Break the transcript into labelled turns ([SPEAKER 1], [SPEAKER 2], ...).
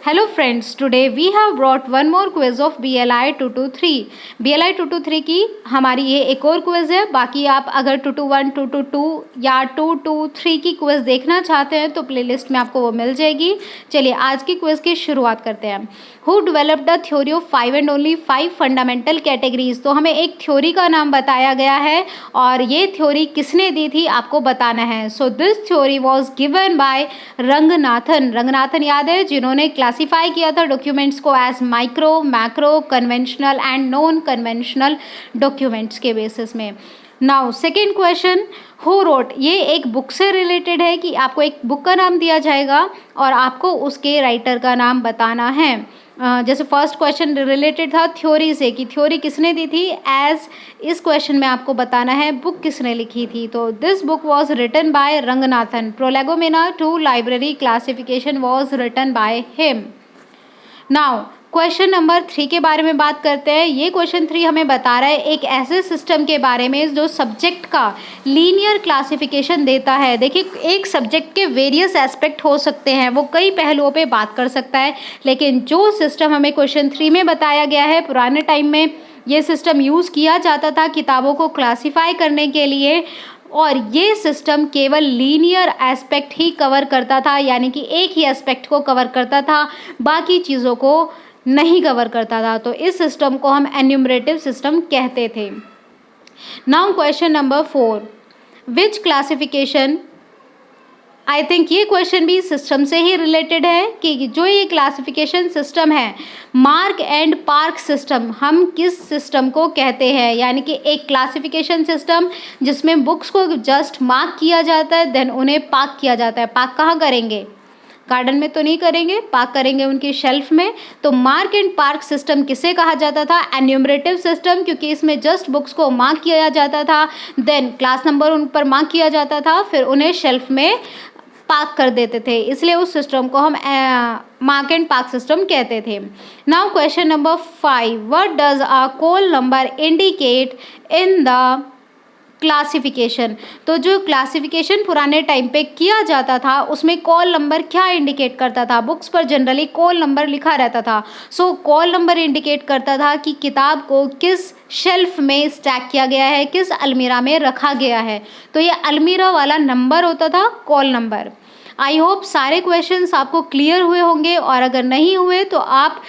[SPEAKER 1] Hello friends, today we have brought one more quiz of BLI 223. BLI 223 की हमारी ये एक और क्विज़ है। बाकी आप अगर 221, 222 या 223 की क्विज़ देखना चाहते हैं तो प्लेलिस्ट में आपको वो मिल जाएगी। चलिए आज की क्विज़ की शुरुआत करते हैं। Who developed the theory of 5 and only 5 fundamental categories. तो हमें एक थ्योरी का नाम बताया गया है और ये थ्योरी किसने दी थी आपको बताना है। So this theory was given by Ranganathan. Ranganathan याद है, जिन्होंने क्लासिफाई किया था डॉक्यूमेंट्स को as micro, macro, conventional and non conventional documents के बेसिस में। Now second question, who wrote. ये एक बुक से रिलेटेड है कि आपको एक बुक का नाम दिया जाएगा और आपको उसके राइटर का नाम बताना है। जैसे फर्स्ट क्वेश्चन रिलेटेड था थ्योरी से कि थ्योरी किसने दी थी, एज इस क्वेश्चन में आपको बताना है बुक किसने लिखी थी। तो this book was written by Ranganathan. Prolegomena to library classification was written by him. Now question number 3 के बारे में बात करते हैं। ये क्वेश्चन 3 हमें बता रहा है एक ऐसे सिस्टम के बारे में जो सब्जेक्ट का लीनियर क्लासिफिकेशन देता है। देखिए, एक सब्जेक्ट के वेरियस एस्पेक्ट हो सकते हैं, वो कई पहलुओं पे बात कर सकता है, लेकिन जो सिस्टम हमें क्वेश्चन 3 में बताया गया है, पुराने टाइम में ये सिस्टम यूज़ किया जाता था किताबों को क्लासीफाई करने के लिए, और ये सिस्टम केवल लीनियर एस्पेक्ट ही कवर करता था, यानी कि एक ही एस्पेक्ट को कवर करता था, बाकी चीज़ों को नहीं कवर करता था। तो इस सिस्टम को हम एन्यूमरेटिव सिस्टम कहते थे। Now question number 4, which classification. I think ये क्वेश्चन भी सिस्टम से ही रिलेटेड है कि जो ये क्लासिफिकेशन सिस्टम है, मार्क एंड पार्क सिस्टम, हम किस सिस्टम को कहते हैं। यानी कि एक क्लासिफिकेशन सिस्टम जिसमें बुक्स को जस्ट मार्क किया जाता है, देन उन्हें पार्क किया जाता है। पार्क कहाँ करेंगे? गार्डन में तो नहीं करेंगे, पार्क करेंगे उनकी शेल्फ में। तो मार्क एंड पार्क सिस्टम किसे कहा जाता था? एन्यूमरेटिव सिस्टम, क्योंकि इसमें जस्ट बुक्स को मार्क किया जाता था, देन क्लास नंबर उन पर मार्क किया जाता था, फिर उन्हें शेल्फ में पार्क कर देते थे, इसलिए उस सिस्टम को हम मार्क एंड पार्क सिस्टम कहते थे। Now question number 5, what does a call number indicate in the classification. तो जो क्लासिफिकेशन पुराने टाइम पे किया जाता था उसमें कॉल नंबर क्या इंडिकेट करता था? बुक्स पर जनरली कॉल नंबर लिखा रहता था। सो कॉल नंबर इंडिकेट करता था कि किताब को किस शेल्फ में स्टैक किया गया है, किस अलमीरा में रखा गया है। तो ये अलमीरा वाला नंबर होता था कॉल नंबर। आई होप सारे क्वेश्चंस आपको क्लियर हुए होंगे, और अगर नहीं हुए तो आप